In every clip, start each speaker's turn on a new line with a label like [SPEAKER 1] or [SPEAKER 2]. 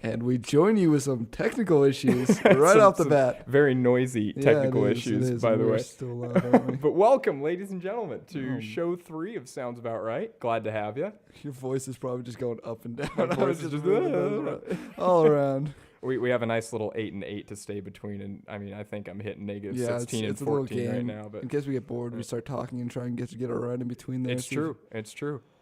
[SPEAKER 1] And we join you with some technical issues right off the bat.
[SPEAKER 2] Very noisy technical issues, by the way.
[SPEAKER 1] Still loud, aren't we?
[SPEAKER 2] But welcome, ladies and gentlemen, to show 3 of Sounds About Right. Glad to have you.
[SPEAKER 1] Your voice is probably just going up and down.
[SPEAKER 2] My voice is just
[SPEAKER 1] all around.
[SPEAKER 2] We have a nice little 8 and 8 to stay between, and I mean I think I'm hitting negative 16 and 14 right now. But
[SPEAKER 1] in case we get bored, we start talking and try and get it right in between there.
[SPEAKER 2] It's true.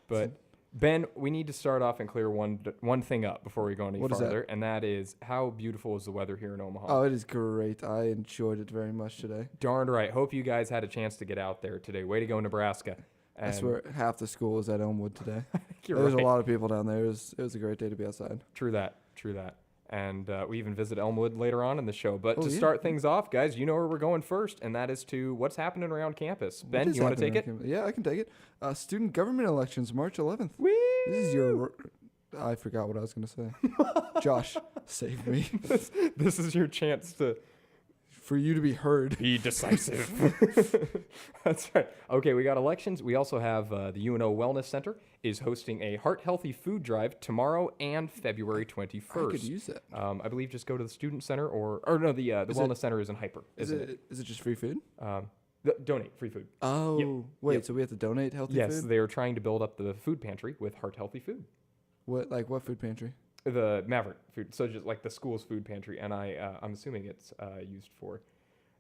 [SPEAKER 2] But Ben, we need to start off and clear one thing up before we go any farther, and that is how beautiful is the weather here in Omaha?
[SPEAKER 1] Oh, it is great. I enjoyed it very much today.
[SPEAKER 2] Darn right. Hope you guys had a chance to get out there today. Way to go, Nebraska.
[SPEAKER 1] I swear half the school was at Elmwood today.
[SPEAKER 2] There's
[SPEAKER 1] a lot of people down there. It was a great day to be outside.
[SPEAKER 2] True that. And we even visit Elmwood later on in the show. But to start things off, guys, you know where we're going first, and that is to what's happening around campus. Ben, you want to take it?
[SPEAKER 1] Yeah, I can take it. Student government elections, March 11th.
[SPEAKER 2] Whee!
[SPEAKER 1] This is your... I forgot what I was going to say. Josh, save me.
[SPEAKER 2] This is your chance to...
[SPEAKER 1] For you to be heard.
[SPEAKER 2] Be decisive. That's right. Okay, we got elections. We also have the UNO Wellness Center is hosting a Heart Healthy Food Drive tomorrow and February 21st.
[SPEAKER 1] I could use that.
[SPEAKER 2] I believe just go to the Student Center or no, the Wellness Center is in Hyper.
[SPEAKER 1] Is it just free food?
[SPEAKER 2] Donate free food.
[SPEAKER 1] Oh,
[SPEAKER 2] yep.
[SPEAKER 1] Wait, so we have to donate healthy food?
[SPEAKER 2] Yes, they're trying to build up the food pantry with Heart Healthy food.
[SPEAKER 1] What food pantry?
[SPEAKER 2] The Maverick food, so just like the school's food pantry, and I'm assuming it's used for.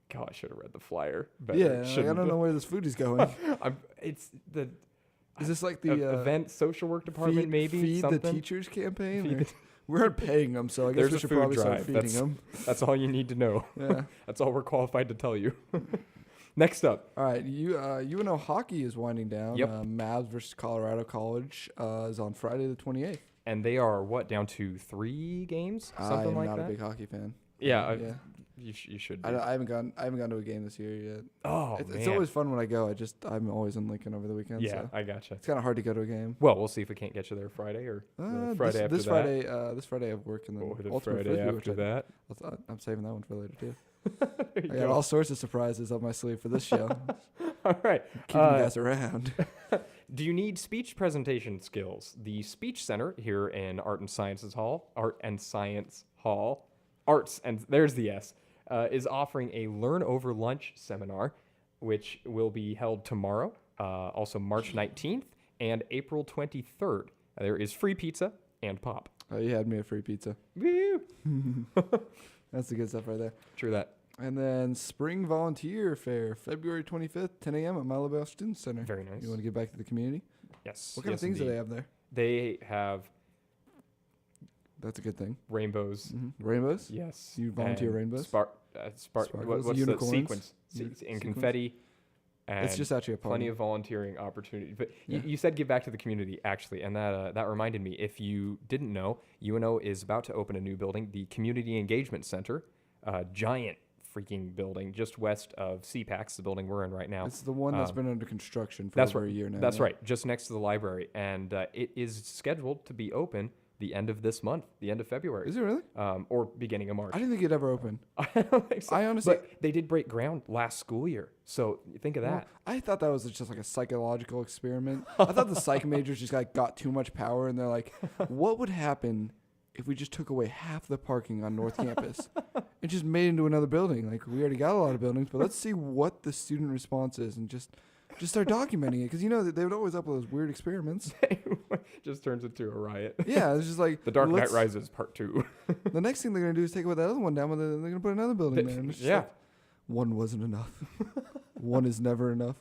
[SPEAKER 2] God, I should have read the flyer.
[SPEAKER 1] Yeah, I don't know where this food is going.
[SPEAKER 2] It's the.
[SPEAKER 1] Is this like the
[SPEAKER 2] event social work department?
[SPEAKER 1] Feed
[SPEAKER 2] something?
[SPEAKER 1] The teachers campaign. We aren't paying them, so I guess we should probably start feeding them.
[SPEAKER 2] That's all you need to know.
[SPEAKER 1] Yeah,
[SPEAKER 2] that's all we're qualified to tell you. Next up.
[SPEAKER 1] All right, UNO hockey is winding down.
[SPEAKER 2] Yep.
[SPEAKER 1] Mavs versus Colorado College is on Friday the 28th.
[SPEAKER 2] And they are down to 3 games, something like that.
[SPEAKER 1] I'm not a big hockey fan.
[SPEAKER 2] Yeah. You should be.
[SPEAKER 1] I haven't gone to a game this year yet.
[SPEAKER 2] Oh,
[SPEAKER 1] it's always fun when I go. I'm always in Lincoln over the weekend.
[SPEAKER 2] Yeah,
[SPEAKER 1] so
[SPEAKER 2] I gotcha.
[SPEAKER 1] It's kind of hard to go to a game.
[SPEAKER 2] Well, we'll see if we can't get you there Friday or Friday after that.
[SPEAKER 1] This Friday I have work, and then
[SPEAKER 2] Friday after that.
[SPEAKER 1] I'm saving that one for later too. I got all sorts of surprises up my sleeve for this show.
[SPEAKER 2] All right,
[SPEAKER 1] keeping you guys around.
[SPEAKER 2] Do you need speech presentation skills? The Speech Center here in Arts and Science Hall, there's the S, is offering a Learn Over Lunch seminar, which will be held tomorrow, also March 19th and April 23rd. There is free pizza and pop.
[SPEAKER 1] Oh, you had me a free pizza.
[SPEAKER 2] Woo!
[SPEAKER 1] That's the good stuff right there.
[SPEAKER 2] True that.
[SPEAKER 1] And then Spring Volunteer Fair, February 25th, 10 a.m. at Malibel Student Center.
[SPEAKER 2] Very nice.
[SPEAKER 1] You want to get back to the community?
[SPEAKER 2] Yes.
[SPEAKER 1] What kind of things do they have there?
[SPEAKER 2] They have...
[SPEAKER 1] That's a good thing.
[SPEAKER 2] Rainbows.
[SPEAKER 1] Mm-hmm. Rainbows?
[SPEAKER 2] Yes.
[SPEAKER 1] You volunteer rainbows?
[SPEAKER 2] What's
[SPEAKER 1] unicorns?
[SPEAKER 2] the sequence? And confetti. And
[SPEAKER 1] it's just actually a party.
[SPEAKER 2] Plenty of volunteering opportunity. But
[SPEAKER 1] yeah.
[SPEAKER 2] you said give back to the community, actually, and that reminded me. If you didn't know, UNO is about to open a new building, the Community Engagement Center, giant freaking building just west of CPAX, the building we're in right now.
[SPEAKER 1] It's the one that's been under construction for over a year now.
[SPEAKER 2] That's right, just next to the library. And it is scheduled to be open the end of this month, the end of February.
[SPEAKER 1] Is it really?
[SPEAKER 2] Or beginning of March.
[SPEAKER 1] I didn't think it'd ever open.
[SPEAKER 2] I don't think so.
[SPEAKER 1] I honestly...
[SPEAKER 2] But they did break ground last school year, so think of that.
[SPEAKER 1] Well, I thought that was just like a psychological experiment. I thought the psych majors just got too much power, and they're like, what would happen if we just took away half the parking on North Campus and just made into another building? Like, we already got a lot of buildings, but let's see what the student response is and just start documenting it. Because, they would always upload those weird experiments.
[SPEAKER 2] Just turns into a riot.
[SPEAKER 1] Yeah, it's just like...
[SPEAKER 2] The Dark Knight Rises Part 2.
[SPEAKER 1] The next thing they're going to do is take away that other one down, but they're going to put another building there. And
[SPEAKER 2] yeah.
[SPEAKER 1] Like, one wasn't enough. One is never enough.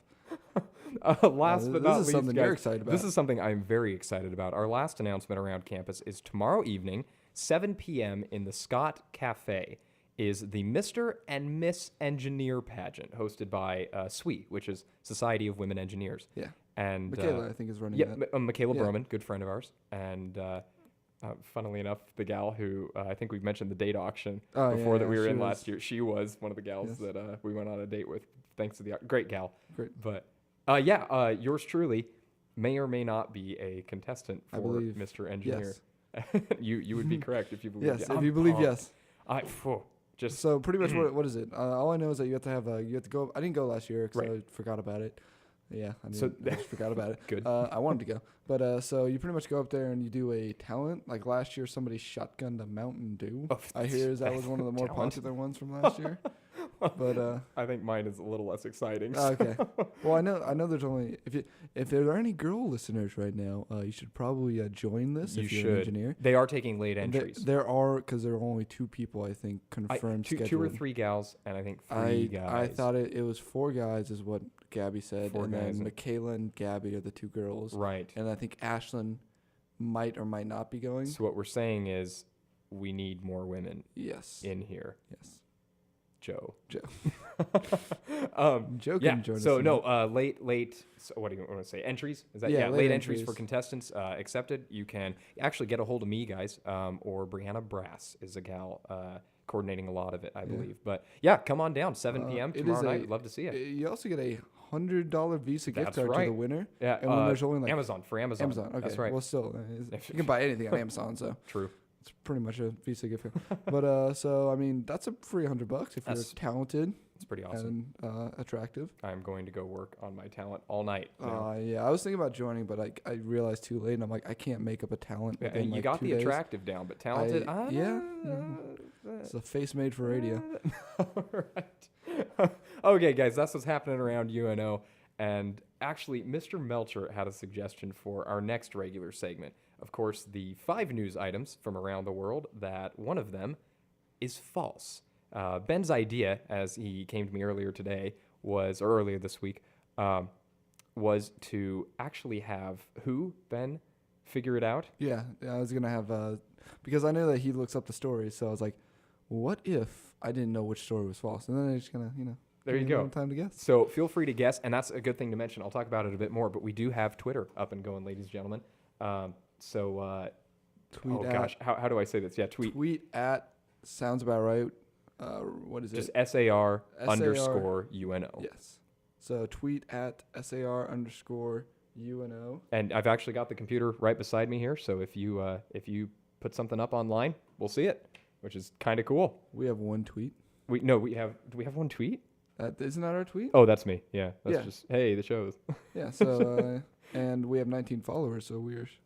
[SPEAKER 2] Last but not least,
[SPEAKER 1] something
[SPEAKER 2] guys,
[SPEAKER 1] you're excited about.
[SPEAKER 2] This is something I'm very excited about. Our last announcement around campus is tomorrow evening, 7 p.m. in the Scott Cafe, is the Mr. and Miss Engineer pageant hosted by SWE, which is Society of Women Engineers.
[SPEAKER 1] Yeah.
[SPEAKER 2] And
[SPEAKER 1] Michaela, I think, is running that.
[SPEAKER 2] Michaela Broman, good friend of ours. And funnily enough, the gal who I think we mentioned the date auction before that we were in last year, she was one of the gals that we went on a date with, thanks to the great gal.
[SPEAKER 1] Great.
[SPEAKER 2] But yours truly may or may not be a contestant for Mr. Engineer.
[SPEAKER 1] Yes.
[SPEAKER 2] you would be correct if you believe
[SPEAKER 1] yes. If you believe yes.
[SPEAKER 2] Just
[SPEAKER 1] so pretty much what is it? All I know is that you have to go. I didn't go last year because I forgot about it. Yeah, I
[SPEAKER 2] So
[SPEAKER 1] just forgot about it.
[SPEAKER 2] Good.
[SPEAKER 1] I wanted to go, but so you pretty much go up there and you do a talent. Like last year, somebody shotgunned a Mountain Dew.
[SPEAKER 2] Oh,
[SPEAKER 1] I hear that was one of the more
[SPEAKER 2] talent.
[SPEAKER 1] popular ones from last year. But
[SPEAKER 2] I think mine is a little less exciting.
[SPEAKER 1] okay. Well, I know. There's only if there are any girl listeners right now, you should probably join this.
[SPEAKER 2] You
[SPEAKER 1] if you're
[SPEAKER 2] should.
[SPEAKER 1] an engineer.
[SPEAKER 2] They are taking late entries.
[SPEAKER 1] There are because there are only 2 people I think confirmed.
[SPEAKER 2] Two or 3 gals, and I think 3 guys.
[SPEAKER 1] I thought it was 4 guys is what Gabby said,
[SPEAKER 2] 4
[SPEAKER 1] and
[SPEAKER 2] guys
[SPEAKER 1] then
[SPEAKER 2] and-
[SPEAKER 1] Michaela and Gabby are the 2 girls,
[SPEAKER 2] Right.
[SPEAKER 1] and I think Ashlyn might or might not be going.
[SPEAKER 2] So what we're saying is we need more women
[SPEAKER 1] Yes.
[SPEAKER 2] in here.
[SPEAKER 1] Yes.
[SPEAKER 2] Joe.
[SPEAKER 1] Joe
[SPEAKER 2] Yeah.
[SPEAKER 1] can join
[SPEAKER 2] So
[SPEAKER 1] us.
[SPEAKER 2] no, late. So what do you want to say? Entries? Is that
[SPEAKER 1] Yeah,
[SPEAKER 2] late
[SPEAKER 1] late
[SPEAKER 2] entries for
[SPEAKER 1] entries.
[SPEAKER 2] contestants accepted? You can actually get a hold of me, guys, or Brianna Brass is a gal coordinating a lot of it, I believe. But yeah, come on down, 7 p.m.
[SPEAKER 1] It
[SPEAKER 2] tomorrow
[SPEAKER 1] is
[SPEAKER 2] night. Love to see it.
[SPEAKER 1] You also get a $100 Visa gift
[SPEAKER 2] That's
[SPEAKER 1] card to
[SPEAKER 2] right.
[SPEAKER 1] the winner.
[SPEAKER 2] Yeah,
[SPEAKER 1] and when there's only like
[SPEAKER 2] Amazon.
[SPEAKER 1] Amazon. Okay.
[SPEAKER 2] That's right.
[SPEAKER 1] Well, still, you can buy anything on Amazon, so
[SPEAKER 2] True.
[SPEAKER 1] it's pretty much a Visa gift card. But so I mean, that's a free $100 if you're
[SPEAKER 2] That's
[SPEAKER 1] talented
[SPEAKER 2] It's pretty awesome.
[SPEAKER 1] and attractive.
[SPEAKER 2] I'm going to go work on my talent all night. now.
[SPEAKER 1] Yeah, I was thinking about joining, but I realized too late, and I'm like, I can't make up a talent.
[SPEAKER 2] Yeah,
[SPEAKER 1] within,
[SPEAKER 2] you
[SPEAKER 1] like,
[SPEAKER 2] got
[SPEAKER 1] 2
[SPEAKER 2] the
[SPEAKER 1] days.
[SPEAKER 2] attractive down, but talented.
[SPEAKER 1] Yeah. It's a face made for radio.
[SPEAKER 2] All right. Okay, guys, that's what's happening around UNO. And actually, Mr. Melcher had a suggestion for our next regular segment. Of course, the 5 news items from around the world, that one of them is false. Ben's idea, as he came to me earlier today, or earlier this week, was to actually have who, Ben, figure it out?
[SPEAKER 1] Yeah, I was gonna have because I know that he looks up the stories, so I was like, what if I didn't know which story was false? And then I just gonna,
[SPEAKER 2] There you
[SPEAKER 1] give me
[SPEAKER 2] go.
[SPEAKER 1] more time to guess.
[SPEAKER 2] So feel free to guess, and that's a good thing to mention. I'll talk about it a bit more, but we do have Twitter up and going, ladies and gentlemen.
[SPEAKER 1] Tweet
[SPEAKER 2] oh
[SPEAKER 1] at,
[SPEAKER 2] gosh, how do I say this? Yeah,
[SPEAKER 1] tweet at sounds about right. What is
[SPEAKER 2] just
[SPEAKER 1] it?
[SPEAKER 2] SAR
[SPEAKER 1] SAR.
[SPEAKER 2] _UNO.
[SPEAKER 1] Yes. So tweet at SAR _UNO.
[SPEAKER 2] And I've actually got the computer right beside me here, so if you put something up online, we'll see it, which is kind of cool.
[SPEAKER 1] We have 1 tweet.
[SPEAKER 2] Do we have one tweet?
[SPEAKER 1] Isn't that our tweet?
[SPEAKER 2] Oh, that's me. Yeah, that's
[SPEAKER 1] Yeah.
[SPEAKER 2] just hey, the shows
[SPEAKER 1] Yeah. So and we have 19 followers. So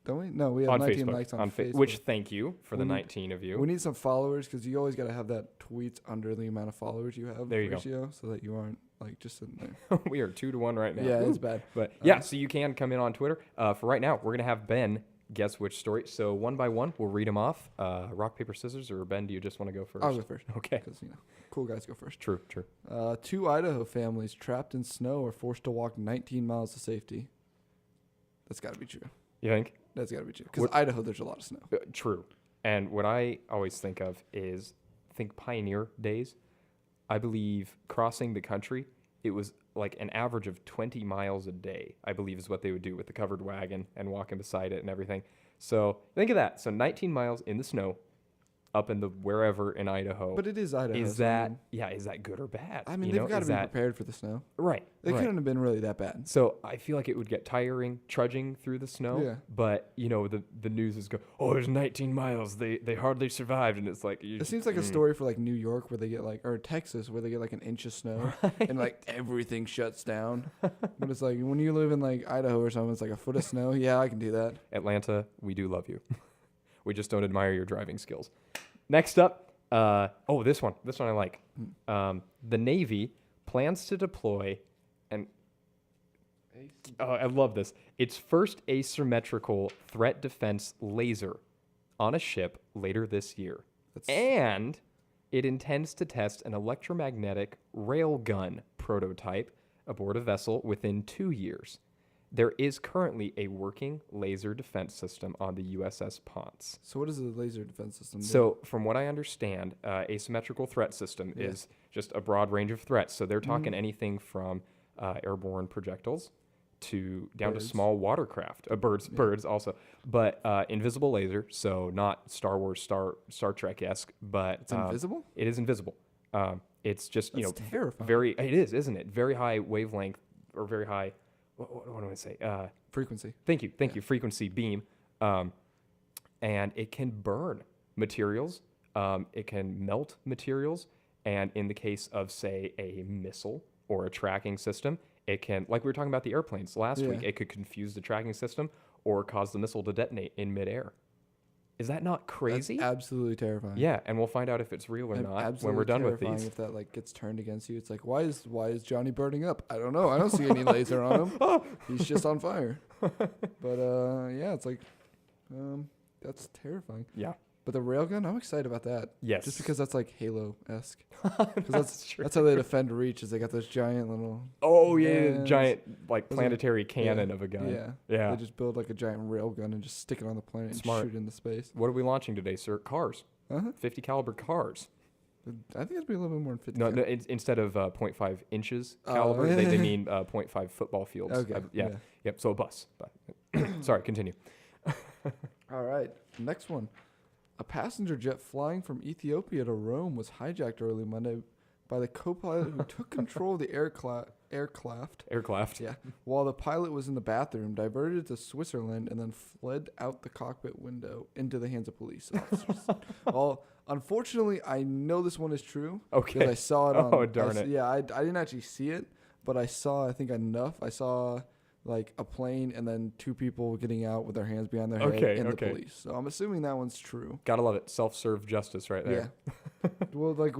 [SPEAKER 1] don't we? No, we have
[SPEAKER 2] on
[SPEAKER 1] 19
[SPEAKER 2] Facebook.
[SPEAKER 1] likes on Facebook.
[SPEAKER 2] Which thank you for the
[SPEAKER 1] We need-
[SPEAKER 2] 19 of you.
[SPEAKER 1] We need some followers because you always got to have that tweets under the amount of followers you have
[SPEAKER 2] There you go.
[SPEAKER 1] ratio, so that you aren't like just sitting there.
[SPEAKER 2] We are 2 to 1 right now.
[SPEAKER 1] Yeah,
[SPEAKER 2] Woo.
[SPEAKER 1] it's bad.
[SPEAKER 2] But yeah, so you can come in on Twitter. For right now, we're gonna have Ben guess which story. So one by one, we'll read them off. Rock, paper, scissors, or Ben, do you just want to go first?
[SPEAKER 1] I'll go first.
[SPEAKER 2] Okay.
[SPEAKER 1] Because cool guys go first.
[SPEAKER 2] True.
[SPEAKER 1] 2 Idaho families trapped in snow are forced to walk 19 miles to safety. That's got to be true.
[SPEAKER 2] You think?
[SPEAKER 1] That's got to be true. Because Idaho, there's a lot of snow.
[SPEAKER 2] True. And what I always think of is pioneer days. I believe crossing the country, it was like an average of 20 miles a day, I believe is what they would do with the covered wagon and walking beside it and everything. So think of that. So 19 miles in the snow, up in the wherever in Idaho.
[SPEAKER 1] But it is Idaho.
[SPEAKER 2] Is
[SPEAKER 1] so
[SPEAKER 2] that is that good or bad?
[SPEAKER 1] I mean,
[SPEAKER 2] You
[SPEAKER 1] they've
[SPEAKER 2] know,
[SPEAKER 1] got to
[SPEAKER 2] is
[SPEAKER 1] be
[SPEAKER 2] that-
[SPEAKER 1] prepared for the snow.
[SPEAKER 2] Right.
[SPEAKER 1] It
[SPEAKER 2] right.
[SPEAKER 1] couldn't have been really that bad.
[SPEAKER 2] So I feel like it would get tiring trudging through the snow.
[SPEAKER 1] Yeah.
[SPEAKER 2] But the news is there's 19 miles. They hardly survived, and it's like
[SPEAKER 1] It seems like a story for like New York where they get or Texas where they get like an inch of snow and like everything shuts down. But it's like when you live in like Idaho or something, it's like a foot of snow. Yeah, I can do that.
[SPEAKER 2] Atlanta, we do love you. We just don't admire your driving skills. Next up, this one I like. The Navy plans to deploy I love this. Its first asymmetrical threat defense laser on a ship later this year. And it intends to test an electromagnetic railgun prototype aboard a vessel within 2 years. There is currently a working laser defense system on the USS Ponce.
[SPEAKER 1] So what does the laser defense system do?
[SPEAKER 2] So from what I understand, asymmetrical threat system is just a broad range of threats. So they're talking anything from airborne projectiles to down to small watercraft, birds also, but invisible laser. So not Star Wars, Star Trek-esque, but
[SPEAKER 1] It's invisible?
[SPEAKER 2] It is invisible. It's just
[SPEAKER 1] That's terrifying.
[SPEAKER 2] it is, isn't it? Very high wavelength or very high. What do I say?
[SPEAKER 1] Frequency.
[SPEAKER 2] Thank you. Frequency beam, and it can burn materials. It can melt materials, and in the case of say a missile or a tracking system, It can, like we were talking about the airplanes last week,
[SPEAKER 1] Yeah.
[SPEAKER 2] it could confuse the tracking system or cause the missile to detonate in midair. Is that not crazy?
[SPEAKER 1] That's absolutely terrifying.
[SPEAKER 2] Yeah, and we'll find out if it's real or
[SPEAKER 1] And
[SPEAKER 2] not when we're done with these.
[SPEAKER 1] If that like gets turned against you, it's like why is Johnny burning up? I don't know. I don't see any laser on him. He's just on fire. But yeah, it's like that's terrifying.
[SPEAKER 2] Yeah.
[SPEAKER 1] But the railgun, I'm excited about that.
[SPEAKER 2] Yes.
[SPEAKER 1] Just because that's like Halo-esque.
[SPEAKER 2] That's true.
[SPEAKER 1] That's how they defend Reach. Is they got those giant little.
[SPEAKER 2] Oh yeah,
[SPEAKER 1] guns.
[SPEAKER 2] giant like
[SPEAKER 1] Those are-
[SPEAKER 2] planetary cannon of a gun.
[SPEAKER 1] Yeah.
[SPEAKER 2] Yeah.
[SPEAKER 1] They just build like a giant railgun and just stick it on the planet
[SPEAKER 2] Smart.
[SPEAKER 1] and shoot it into space.
[SPEAKER 2] What are we launching today, sir? Cars.
[SPEAKER 1] Uh-huh.
[SPEAKER 2] 50 caliber cars.
[SPEAKER 1] I think it'd be a little bit more than 50.
[SPEAKER 2] No, instead of 0.5 inches
[SPEAKER 1] Oh.
[SPEAKER 2] caliber, they mean 0.5 football fields.
[SPEAKER 1] Okay.
[SPEAKER 2] Yeah. Yep. So a bus. But sorry, continue.
[SPEAKER 1] All right. Next one. A passenger jet flying from Ethiopia to Rome was hijacked early Monday by the co-pilot who took control of the aircraft.
[SPEAKER 2] Aircraft.
[SPEAKER 1] Yeah. While the pilot was in the bathroom, diverted to Switzerland, and then fled out the cockpit window into the hands of police officers. Well, unfortunately, I know this one is true.
[SPEAKER 2] Okay.
[SPEAKER 1] Because I saw it on.
[SPEAKER 2] Oh, darn it.
[SPEAKER 1] Yeah, I didn't actually see it, but I saw, I think, enough. I saw like a plane and then two people getting out with their hands behind their head and the police. So I'm assuming that one's true.
[SPEAKER 2] Gotta love it. Self-serve justice right there.
[SPEAKER 1] Yeah. Well, like,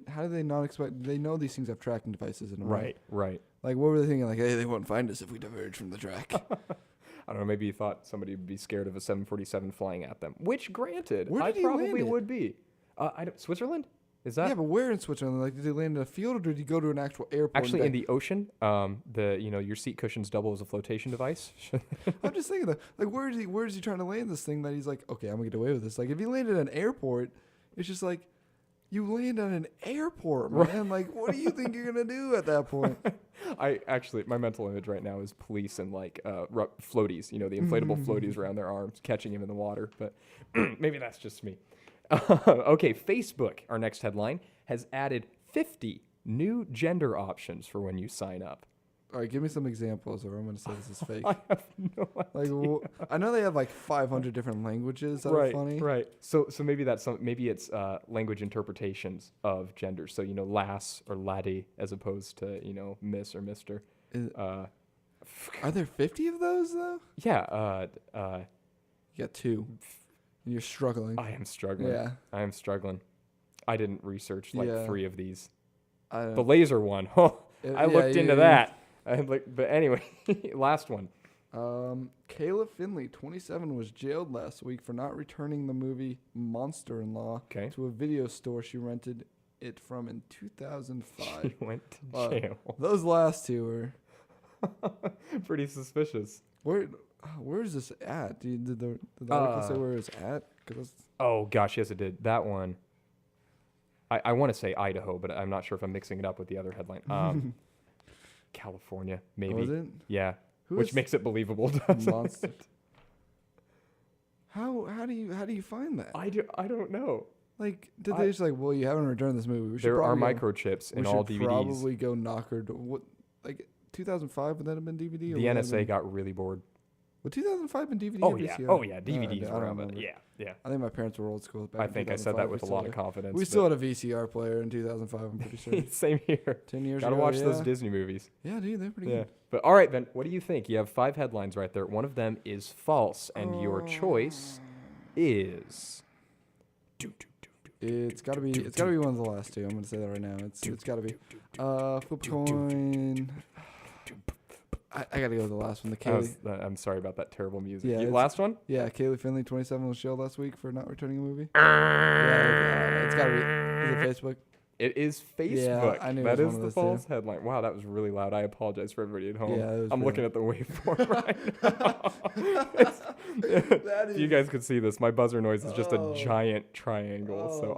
[SPEAKER 1] how do they not expect? They know these things have tracking devices in them, right?
[SPEAKER 2] Right.
[SPEAKER 1] Like, what were they thinking? Like, hey, they won't find us if we diverge from the track.
[SPEAKER 2] I don't know. Maybe you thought somebody would be scared of a 747 flying at them, which, granted,
[SPEAKER 1] Where
[SPEAKER 2] I
[SPEAKER 1] did he
[SPEAKER 2] probably
[SPEAKER 1] land it?
[SPEAKER 2] would be. Switzerland? Is that
[SPEAKER 1] Yeah, but where in Switzerland? Like, did they land in a field or did he go to an actual airport?
[SPEAKER 2] actually in the ocean? Your seat cushions double as a flotation device.
[SPEAKER 1] I'm just thinking that, like, where is he trying to land this thing that he's like, okay, I'm gonna get away with this. Like, if he landed at an airport, it's just like, you land at an airport, man. Like, what do you think you're gonna do at that point?
[SPEAKER 2] My mental image right now is police and like floaties, the inflatable floaties around their arms, catching him in the water. But maybe that's just me. Okay, Facebook, our next headline, has added 50 new gender options for when you sign up.
[SPEAKER 1] All right, give me some examples, or I'm gonna say this is fake.
[SPEAKER 2] I have no idea.
[SPEAKER 1] Like, I know they have like 500 different languages that are funny.
[SPEAKER 2] Right. So maybe maybe it's language interpretations of gender. So lass or laddie as opposed to miss or mister.
[SPEAKER 1] Are there 50 of those though?
[SPEAKER 2] Yeah.
[SPEAKER 1] You got 2. And you're struggling.
[SPEAKER 2] I am struggling.
[SPEAKER 1] Yeah.
[SPEAKER 2] I am struggling. I didn't research like 3 of these. The laser one. I looked into that. But anyway, last one.
[SPEAKER 1] Kayla Finley, 27, was jailed last week for not returning the movie Monster-in-Law to a video store she rented it from in 2005.
[SPEAKER 2] She went to jail.
[SPEAKER 1] Those last 2 were
[SPEAKER 2] pretty suspicious.
[SPEAKER 1] Where is this at? Did the article say where it's at?
[SPEAKER 2] Oh gosh, yes it did. That one. I want to say Idaho, but I'm not sure if I'm mixing it up with the other headline. California, maybe.
[SPEAKER 1] Was it?
[SPEAKER 2] Yeah. Which makes it believable.
[SPEAKER 1] Monster. How do you find that?
[SPEAKER 2] I don't know.
[SPEAKER 1] Like, did they just like, well, you haven't returned this movie.
[SPEAKER 2] There are microchips in all DVDs.
[SPEAKER 1] We should probably go knock her. What, like 2005? Would that have been DVD?
[SPEAKER 2] The NSA got really bored.
[SPEAKER 1] Would 2005 been DVD?
[SPEAKER 2] Oh
[SPEAKER 1] or
[SPEAKER 2] yeah.
[SPEAKER 1] VCR?
[SPEAKER 2] Oh yeah. DVDs were around.
[SPEAKER 1] Yeah.
[SPEAKER 2] Yeah.
[SPEAKER 1] I think my parents were old school. Back
[SPEAKER 2] I
[SPEAKER 1] in
[SPEAKER 2] think I said that with a lot of confidence.
[SPEAKER 1] We still had a VCR player in 2005. I'm pretty sure.
[SPEAKER 2] Same here.
[SPEAKER 1] 10 years
[SPEAKER 2] Gotta
[SPEAKER 1] ago.
[SPEAKER 2] watch those Disney movies.
[SPEAKER 1] Yeah, dude, they're pretty good.
[SPEAKER 2] But all right, Ben, what do you think? You have 5 headlines right there. One of them is false, and your choice is.
[SPEAKER 1] It's gotta be one of the last 2. I'm gonna say that right now. It's gotta be. Flip a coin. I gotta go with the last one. The Kaylee.
[SPEAKER 2] I'm sorry about that terrible music.
[SPEAKER 1] Yeah,
[SPEAKER 2] last one?
[SPEAKER 1] Yeah, Kaylee Finley, 27, was jailed last week for not returning a movie. Yeah, it's gotta be. Is it Facebook?
[SPEAKER 2] It is Facebook.
[SPEAKER 1] Yeah, I knew
[SPEAKER 2] that
[SPEAKER 1] it
[SPEAKER 2] is
[SPEAKER 1] was one
[SPEAKER 2] the
[SPEAKER 1] of those
[SPEAKER 2] false headline. Wow, that was really loud. I apologize for everybody at home.
[SPEAKER 1] Yeah,
[SPEAKER 2] I'm looking at the waveform right now. If you guys could see this, my buzzer noise is just a giant triangle. So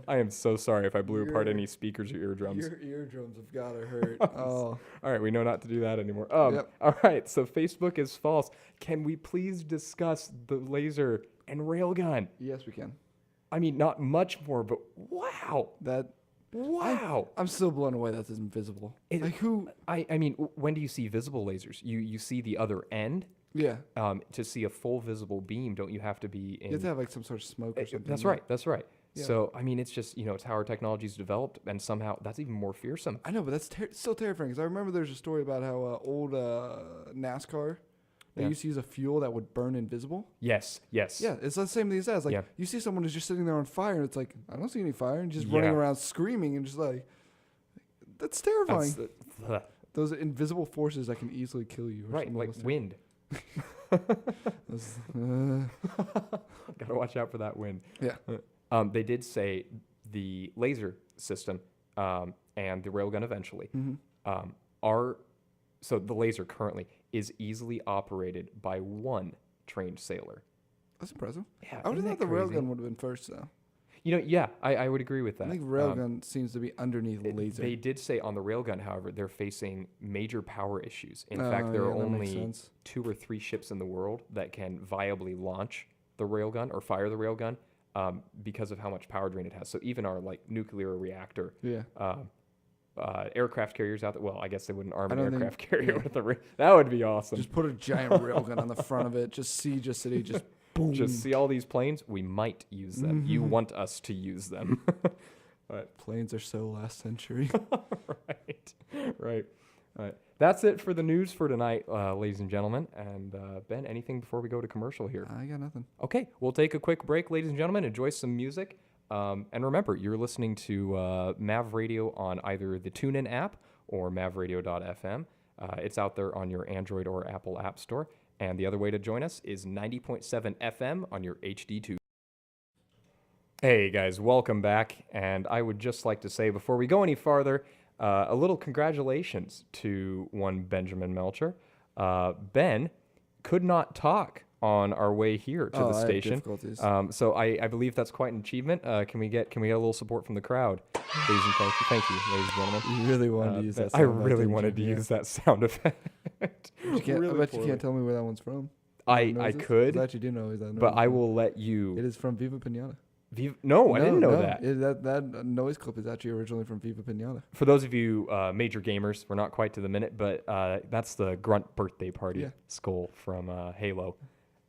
[SPEAKER 2] I am so sorry if I blew apart any speakers or eardrums.
[SPEAKER 1] Your eardrums have gotta hurt. Oh.
[SPEAKER 2] All right, we know not to do that anymore.
[SPEAKER 1] Yep.
[SPEAKER 2] All right, so Facebook is false. Can we please discuss the laser and railgun?
[SPEAKER 1] Yes, we can.
[SPEAKER 2] I mean, not much more, but wow. Wow.
[SPEAKER 1] I'm still blown away that isn't visible. Like who?
[SPEAKER 2] I mean, when do you see visible lasers? You see the other end,
[SPEAKER 1] Yeah.
[SPEAKER 2] To see a full visible beam, don't you have to be in?
[SPEAKER 1] You have to have like some sort of smoke or something.
[SPEAKER 2] That's
[SPEAKER 1] yeah.
[SPEAKER 2] right. That's right.
[SPEAKER 1] Yeah.
[SPEAKER 2] So I mean, it's just it's how our technology's developed, and somehow that's even more fearsome.
[SPEAKER 1] I know, but that's still terrifying. Because I remember there's a story about how old NASCAR, they used to use a fuel that would burn invisible.
[SPEAKER 2] Yes. Yes.
[SPEAKER 1] Yeah, it's the same thing as that. It's like you see someone who's just sitting there on fire, and it's like, I don't see any fire, and just running around screaming, and just like, that's terrifying. Those invisible forces that can easily kill you.
[SPEAKER 2] Right, like wind. Gotta watch out for that wind.
[SPEAKER 1] Yeah.
[SPEAKER 2] They did say the laser system and the railgun eventually so the laser currently is easily operated by one trained sailor.
[SPEAKER 1] That's impressive.
[SPEAKER 2] Yeah,
[SPEAKER 1] I would have thought the railgun would have been first, though.
[SPEAKER 2] I would agree with that.
[SPEAKER 1] I think railgun seems to be underneath the laser.
[SPEAKER 2] They did say on the railgun, however, they're facing major power issues. In fact, there are only 2 or 3 ships in the world that can viably launch the railgun or fire the railgun because of how much power drain it has. So even our nuclear reactor, aircraft carriers out there. Well, I guess they wouldn't arm an aircraft carrier with a. That would be awesome.
[SPEAKER 1] Just put a giant railgun on the front of it. Just see boom.
[SPEAKER 2] Just see all these planes. We might use them. You want us to use them. But
[SPEAKER 1] planes are so last century.
[SPEAKER 2] Right. All right. That's it for the news for tonight, ladies and gentlemen. And Ben, anything before we go to commercial here?
[SPEAKER 1] I got nothing.
[SPEAKER 2] Okay, we'll take a quick break, ladies and gentlemen. Enjoy some music. And remember, you're listening to Mav Radio on either the TuneIn app or mavradio.fm. It's out there on your Android or Apple App Store. And the other way to join us is 90.7 FM on your HD2. Hey guys, welcome back. And I would just like to say, before we go any farther, a little congratulations to one Benjamin Melcher. Ben could not talk on our way here to the station. So I believe that's quite an achievement. Can we get a little support from the crowd? Please and thank you, ladies and gentlemen.
[SPEAKER 1] You really wanted to use that
[SPEAKER 2] sound effect. I really wanted to use that sound effect.
[SPEAKER 1] I bet you can't tell me where that one's from.
[SPEAKER 2] I could.
[SPEAKER 1] I actually do know that.
[SPEAKER 2] But I will let you.
[SPEAKER 1] It is from Viva Pinata.
[SPEAKER 2] No, I didn't know that.
[SPEAKER 1] That noise clip is actually originally from Viva Pinata.
[SPEAKER 2] For those of you major gamers, we're not quite to the minute, but that's the Grunt birthday party skull from Halo.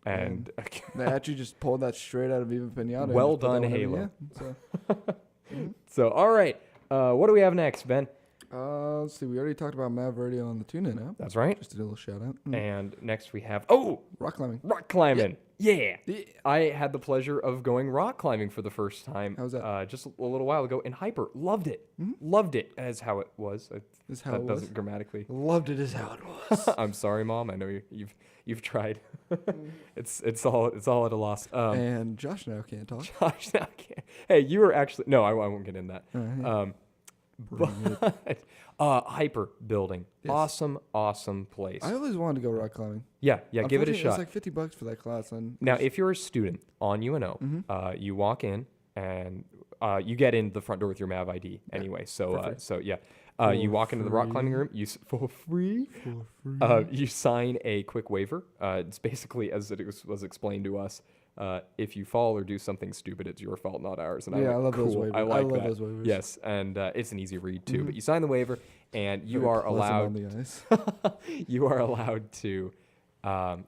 [SPEAKER 2] And
[SPEAKER 1] they actually just pulled that straight out of Viva Pinata.
[SPEAKER 2] Well done, Halo. So, all right. What do we have next, Ben?
[SPEAKER 1] Let's see. We already talked about Mav Radio on the TuneIn app.
[SPEAKER 2] That's right.
[SPEAKER 1] Just a little shout out.
[SPEAKER 2] And next we have
[SPEAKER 1] rock climbing.
[SPEAKER 2] Rock climbing. Yeah. I had the pleasure of going rock climbing for the first time.
[SPEAKER 1] How was that?
[SPEAKER 2] Just a little while ago in Hyper. Loved it. Loved it as how it was. That doesn't grammatically.
[SPEAKER 1] Loved it as how it was.
[SPEAKER 2] I'm sorry, Mom. I know you've tried. It's all at a loss.
[SPEAKER 1] And Josh now can't talk.
[SPEAKER 2] Josh now can't. Hey, you were actually no. I won't get in that. But Hyper building. Yes. Awesome place.
[SPEAKER 1] I always wanted to go rock climbing.
[SPEAKER 2] Yeah, give it a shot.
[SPEAKER 1] It's like $50 for that class.
[SPEAKER 2] Now, if you're a student on UNO, you walk in and you get in the front door with your MAV ID anyway. So you walk into the rock climbing room. For free. You sign a quick waiver. It's basically as it was explained to us. If you fall or do something stupid, it's your fault, not ours. And
[SPEAKER 1] I love those waivers.
[SPEAKER 2] I love
[SPEAKER 1] those waivers.
[SPEAKER 2] Yes, and it's an easy read too. But you sign the waiver, and you are allowed. You are allowed to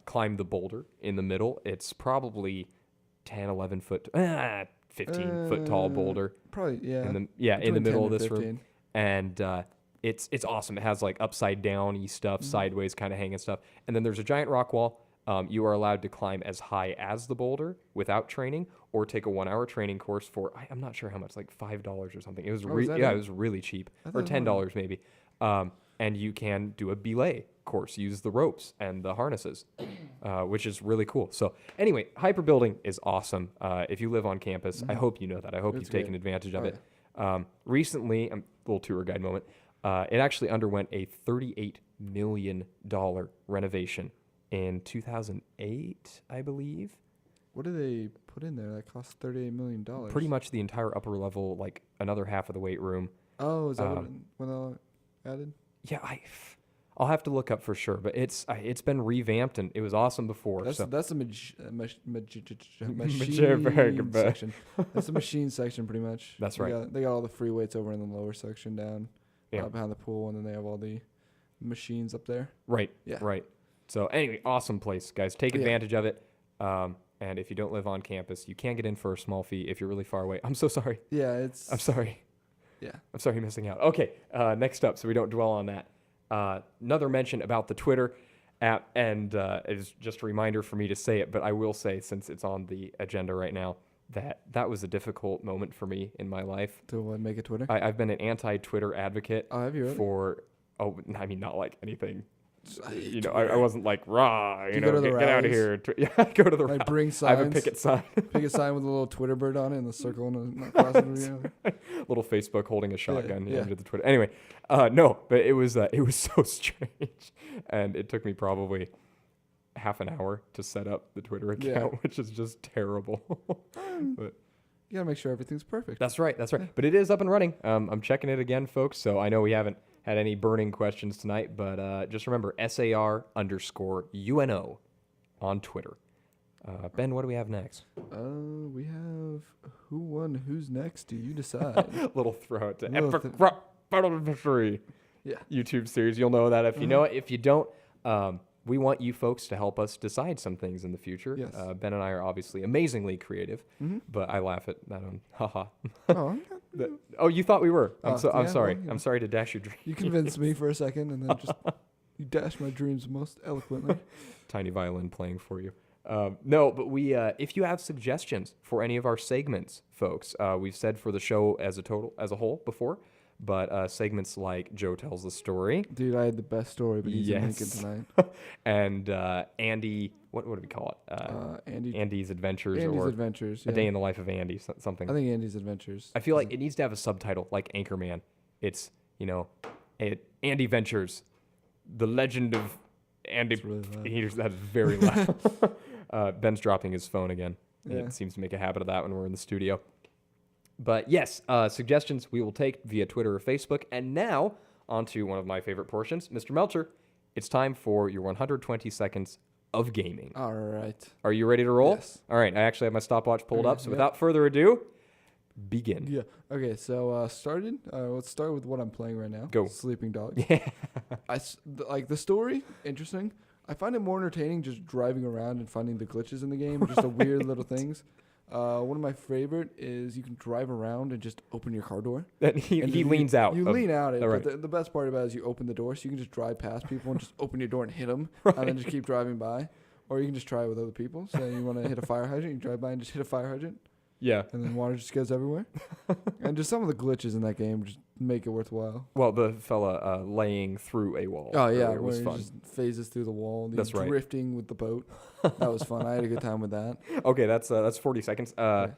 [SPEAKER 2] climb the boulder in the middle. It's probably 10, 11 foot, 15 foot tall boulder.
[SPEAKER 1] Probably
[SPEAKER 2] in the middle of this room, and it's awesome. It has like upside downy stuff, sideways kind of hanging stuff, and then there's a giant rock wall. You are allowed to climb as high as the boulder without training, or take a 1-hour training course for I'm not sure how much, like $5 or something. It was it was really cheap, or $10 maybe. And you can do a belay course, use the ropes and the harnesses, which is really cool. So anyway, hyper building is awesome. If you live on campus, I hope you know that. I hope you've taken advantage of it. Recently, a little tour guide moment. It actually underwent a $38 million renovation in 2008, I believe.
[SPEAKER 1] What did they put in there that cost $38 million?
[SPEAKER 2] Pretty much the entire upper level, like another half of the weight room.
[SPEAKER 1] Oh, is that what added?
[SPEAKER 2] Yeah, I'll have to look up for sure, but it's been revamped and it was awesome before.
[SPEAKER 1] That's the machine section. That's the machine section, pretty much.
[SPEAKER 2] That's right.
[SPEAKER 1] They got all the free weights over in the lower section down behind the pool, and then they have all the machines up there.
[SPEAKER 2] Right. Yeah. Right. So anyway, awesome place, guys. Take
[SPEAKER 1] Yeah.
[SPEAKER 2] advantage of it. And if you don't live on campus, you can get in for a small fee if you're really far away. I'm so sorry.
[SPEAKER 1] Yeah, it's.
[SPEAKER 2] I'm sorry.
[SPEAKER 1] Yeah.
[SPEAKER 2] I'm sorry you're missing out. Okay, next up, so we don't dwell on that. Another mention about the Twitter app, and it's just a reminder for me to say it, but I will say, since it's on the agenda right now, that was a difficult moment for me in my life.
[SPEAKER 1] To what, make a Twitter?
[SPEAKER 2] I've been an anti-Twitter advocate
[SPEAKER 1] Oh, have you really?
[SPEAKER 2] for, I mean, not like anything. I
[SPEAKER 1] Twitter.
[SPEAKER 2] wasn't like, rah,
[SPEAKER 1] you go to the
[SPEAKER 2] get out of
[SPEAKER 1] rallies?
[SPEAKER 2] here. Yeah, I go to the
[SPEAKER 1] I
[SPEAKER 2] rally.
[SPEAKER 1] bring
[SPEAKER 2] I have a
[SPEAKER 1] signs.
[SPEAKER 2] picket sign.
[SPEAKER 1] Pick a sign with a little Twitter bird on it and the circle and across it.
[SPEAKER 2] Little Facebook holding a shotgun.
[SPEAKER 1] yeah.
[SPEAKER 2] Into the Twitter. Anyway, no, but it was so strange, and it took me probably half an hour to set up the Twitter account, which is just terrible. But
[SPEAKER 1] You gotta make sure everything's perfect.
[SPEAKER 2] that's right. But it is up and running. I'm checking it again, folks. So I know we haven't had any burning questions tonight, but just remember SAR_UNO on Twitter. Ben, what do we have next?
[SPEAKER 1] We have who won, who's next? Do you decide?
[SPEAKER 2] Little throw out to
[SPEAKER 1] Little
[SPEAKER 2] Epic Rock Battle of Victory
[SPEAKER 1] Yeah.
[SPEAKER 2] YouTube series. You'll know that if you know it. If you don't, we want you folks to help us decide some things in the future.
[SPEAKER 1] Yes.
[SPEAKER 2] Ben and I are obviously amazingly creative,
[SPEAKER 1] Mm-hmm.
[SPEAKER 2] but I laugh at that on haha.
[SPEAKER 1] Oh,
[SPEAKER 2] Oh, you thought we were? I'm
[SPEAKER 1] Oh,
[SPEAKER 2] I'm
[SPEAKER 1] yeah,
[SPEAKER 2] sorry.
[SPEAKER 1] well,
[SPEAKER 2] I'm sorry to dash your dream.
[SPEAKER 1] you convinced me for a second, and then just you dashed my dreams most eloquently.
[SPEAKER 2] Tiny violin playing for you. No, but we, if you have suggestions for any of our segments, folks, we've said for the show as a whole before, but segments like Joe Tells the Story.
[SPEAKER 1] Dude, I had the best story, but he's in Lincoln
[SPEAKER 2] Yes.
[SPEAKER 1] tonight.
[SPEAKER 2] And Andy, what do we call it? Andy's Adventures
[SPEAKER 1] Andy's
[SPEAKER 2] or
[SPEAKER 1] Adventures.
[SPEAKER 2] A
[SPEAKER 1] Yeah.
[SPEAKER 2] Day in the Life of Andy, something.
[SPEAKER 1] I think Andy's Adventures.
[SPEAKER 2] I feel like it needs to have a subtitle like Anchorman. It's, Andy Ventures, the legend of Andy.
[SPEAKER 1] It's really loud.
[SPEAKER 2] That's very loud. Ben's dropping his phone again.
[SPEAKER 1] Yeah.
[SPEAKER 2] It seems to make a habit of that when we're in the studio. But yes, suggestions we will take via Twitter or Facebook. And now, on to one of my favorite portions. Mr. Melcher, it's time for your 120 seconds of gaming.
[SPEAKER 1] All right.
[SPEAKER 2] Are you ready to roll?
[SPEAKER 1] Yes.
[SPEAKER 2] All right, I actually have my stopwatch pulled
[SPEAKER 1] Okay,
[SPEAKER 2] up. So
[SPEAKER 1] yeah.
[SPEAKER 2] without further ado, begin.
[SPEAKER 1] Yeah. Okay. So started. Let's start with what I'm playing right now.
[SPEAKER 2] Go.
[SPEAKER 1] Sleeping Dogs.
[SPEAKER 2] Yeah.
[SPEAKER 1] Like the story. Interesting. I find it more entertaining just driving around and finding the glitches in the game, just the weird little things. One of my favorite is you can drive around and just open your car door.
[SPEAKER 2] Then he
[SPEAKER 1] And then
[SPEAKER 2] leans out.
[SPEAKER 1] You lean out it,
[SPEAKER 2] all
[SPEAKER 1] but
[SPEAKER 2] right.
[SPEAKER 1] the best part about it is you open the door, so you can just drive past people and just open your door and hit them, and then just keep driving by. Or you can just try it with other people. So you want to hit a fire hydrant, you drive by and just hit a fire hydrant,
[SPEAKER 2] Yeah.
[SPEAKER 1] and then water just goes everywhere. And just some of the glitches in that game just make it worthwhile.
[SPEAKER 2] Well, the fella laying through a wall.
[SPEAKER 1] Oh yeah,
[SPEAKER 2] earlier
[SPEAKER 1] where
[SPEAKER 2] was
[SPEAKER 1] he
[SPEAKER 2] fun.
[SPEAKER 1] just phases through the wall. And he's
[SPEAKER 2] That's right.
[SPEAKER 1] drifting with the boat. That was fun. I had a good time with that.
[SPEAKER 2] Okay, that's 40 seconds.
[SPEAKER 1] Okay.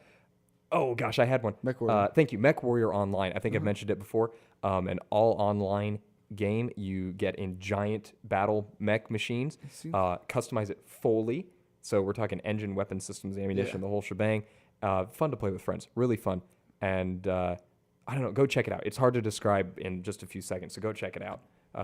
[SPEAKER 2] Oh gosh, I had one.
[SPEAKER 1] MechWarrior.
[SPEAKER 2] Thank you, Mech Warrior Online. I think I've mentioned it before. An all online game. You get in giant battle mech machines. Customize it fully. So we're talking engine, weapon systems, ammunition, the whole shebang. Fun to play with friends. Really fun. And I don't know. Go check it out. It's hard to describe in just a few seconds. So go check it out.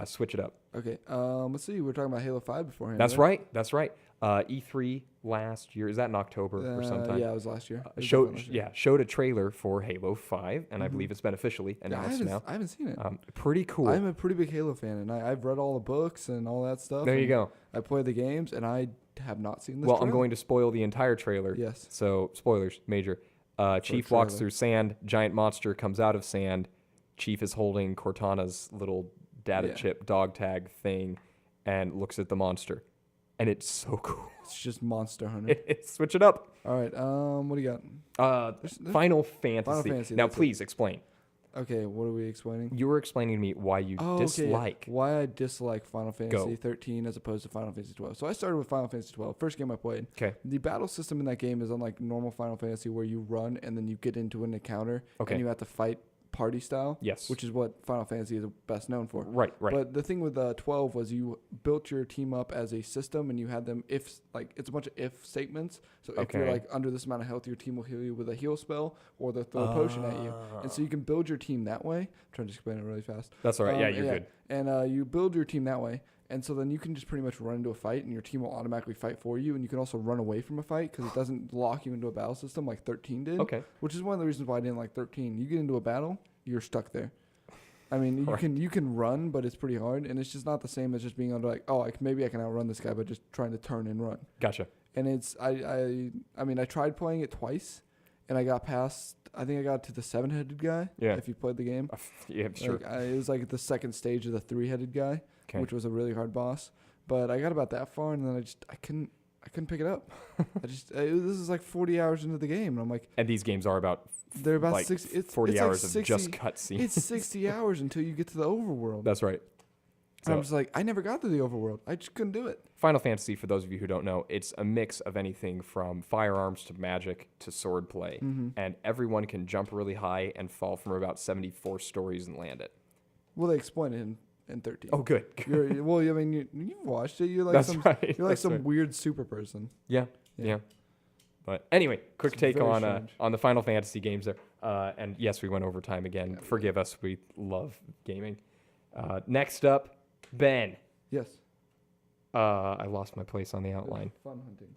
[SPEAKER 2] Switch it up.
[SPEAKER 1] Okay. Let's see. We were talking about Halo 5 beforehand.
[SPEAKER 2] That's right. That's right. E3 last year. Is that in October or sometime?
[SPEAKER 1] Yeah, it was last year. It was
[SPEAKER 2] Showed
[SPEAKER 1] definitely last year.
[SPEAKER 2] showed a trailer for Halo 5, and I believe it's been officially
[SPEAKER 1] Yeah,
[SPEAKER 2] announced now.
[SPEAKER 1] I haven't seen it.
[SPEAKER 2] Pretty cool.
[SPEAKER 1] I'm a pretty big Halo fan, and I've read all the books and all that stuff.
[SPEAKER 2] There you
[SPEAKER 1] and
[SPEAKER 2] go.
[SPEAKER 1] I play the games, and I have not seen this.
[SPEAKER 2] Well, I'm
[SPEAKER 1] trailer.
[SPEAKER 2] going to spoil the entire trailer.
[SPEAKER 1] Yes.
[SPEAKER 2] So spoilers, major. Chief walks
[SPEAKER 1] trailer.
[SPEAKER 2] through sand. Giant monster comes out of sand. Chief is holding Cortana's little data
[SPEAKER 1] Yeah.
[SPEAKER 2] chip dog tag thing, and looks at the monster, and it's so cool.
[SPEAKER 1] It's just Monster Hunter.
[SPEAKER 2] Switch it up.
[SPEAKER 1] All right. What do you got? There's-
[SPEAKER 2] Final Fantasy.
[SPEAKER 1] Fantasy,
[SPEAKER 2] Now,
[SPEAKER 1] that's it.
[SPEAKER 2] please explain.
[SPEAKER 1] Okay. What are we explaining?
[SPEAKER 2] You were explaining to me why you
[SPEAKER 1] Okay,
[SPEAKER 2] dislike.
[SPEAKER 1] why I dislike Final Fantasy
[SPEAKER 2] Go.
[SPEAKER 1] 13 as opposed to Final Fantasy 12. So I started with Final Fantasy 12, first game I played.
[SPEAKER 2] Okay.
[SPEAKER 1] The battle system in that game is unlike normal Final Fantasy where you run and then you get into an encounter
[SPEAKER 2] Okay.
[SPEAKER 1] and you have to fight party style.
[SPEAKER 2] Yes.
[SPEAKER 1] Which is what Final Fantasy is best known for.
[SPEAKER 2] Right.
[SPEAKER 1] But the thing with 12 was you built your team up as a system and you had them it's a bunch of if statements. So if you're
[SPEAKER 2] Okay.
[SPEAKER 1] like under this amount of health, your team will heal you with a heal spell or they'll throw a potion at you. And so you can build your team that way. I'm trying to explain it really fast.
[SPEAKER 2] That's all right. Yeah, you're good.
[SPEAKER 1] And you build your team that way. And so then you can just pretty much run into a fight and your team will automatically fight for you. And you can also run away from a fight because it doesn't lock you into a battle system like 13 did.
[SPEAKER 2] Okay.
[SPEAKER 1] Which is one of the reasons why I didn't like 13. You get into a battle, you're stuck there. I mean, you can run, but it's pretty hard, and it's just not the same as just being able to like, oh, maybe I can outrun this guy by just trying to turn and run.
[SPEAKER 2] Gotcha.
[SPEAKER 1] And it's I mean, I tried playing it twice, and I got past. I think I got to the 7-headed guy.
[SPEAKER 2] Yeah.
[SPEAKER 1] If you played the game.
[SPEAKER 2] Yeah, sure.
[SPEAKER 1] It was like the second stage of the 3-headed guy, which was a really hard boss. But I got about that far, and then I couldn't pick it up. This is like 40 hours into the game, and I'm like.
[SPEAKER 2] And these games are about.
[SPEAKER 1] They're about
[SPEAKER 2] like 40
[SPEAKER 1] it's
[SPEAKER 2] hours
[SPEAKER 1] like 60,
[SPEAKER 2] of just cutscenes.
[SPEAKER 1] It's 60 hours until you get to the overworld.
[SPEAKER 2] That's right.
[SPEAKER 1] So I'm just like, I never got to the overworld. I just couldn't do it.
[SPEAKER 2] Final Fantasy, for those of you who don't know, it's a mix of anything from firearms to magic to sword play.
[SPEAKER 1] Mm-hmm.
[SPEAKER 2] And everyone can jump really high and fall from about 74 stories and land it.
[SPEAKER 1] Well, they explain it in 13.
[SPEAKER 2] Oh, good.
[SPEAKER 1] Well, I mean, you've watched it. You're like You're like some weird super person.
[SPEAKER 2] Yeah. But anyway, quick
[SPEAKER 1] It's
[SPEAKER 2] take
[SPEAKER 1] very
[SPEAKER 2] on the Final Fantasy games there. And yes, we went over time again. Yeah, forgive us. We love gaming. Next up, Ben.
[SPEAKER 1] Yes.
[SPEAKER 2] I lost my place on the outline.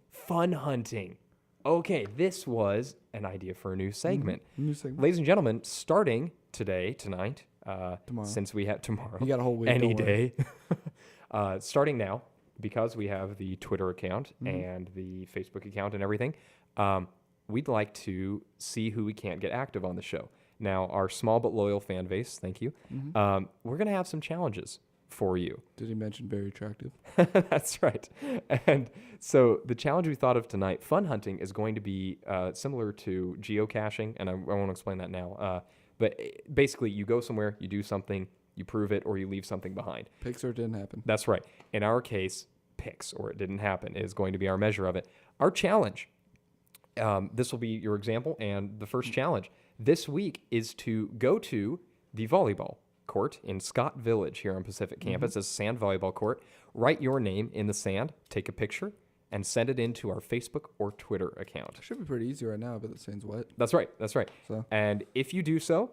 [SPEAKER 1] Fun hunting.
[SPEAKER 2] Okay, this was an idea for a new segment.
[SPEAKER 1] Mm-hmm. New segment.
[SPEAKER 2] Ladies and gentlemen, starting tonight,
[SPEAKER 1] tomorrow.
[SPEAKER 2] Since we have tomorrow.
[SPEAKER 1] You got a whole week.
[SPEAKER 2] Any day. Starting now, because we have the Twitter account and the Facebook account and everything, we'd like to see who we can't get active on the show. Now, our small but loyal fan base, thank you, we're going to have some challenges for you.
[SPEAKER 1] Did he mention very attractive?
[SPEAKER 2] That's right. And so the challenge we thought of tonight, fun hunting, is going to be similar to geocaching, and I won't explain that now. But basically, you go somewhere, you do something, you prove it, or you leave something behind.
[SPEAKER 1] Pics or it didn't happen.
[SPEAKER 2] That's right. In our case, pics or it didn't happen is going to be our measure of it. Our challenge, this will be your example, and the first challenge this week is to go to the volleyball court in Scott Village here on Pacific Campus. It's a sand volleyball court. Write your name in the sand, take a picture, and send it into our Facebook or Twitter account.
[SPEAKER 1] Should be pretty easy right now, but the sand's wet.
[SPEAKER 2] That's right.
[SPEAKER 1] So.
[SPEAKER 2] And if you do so,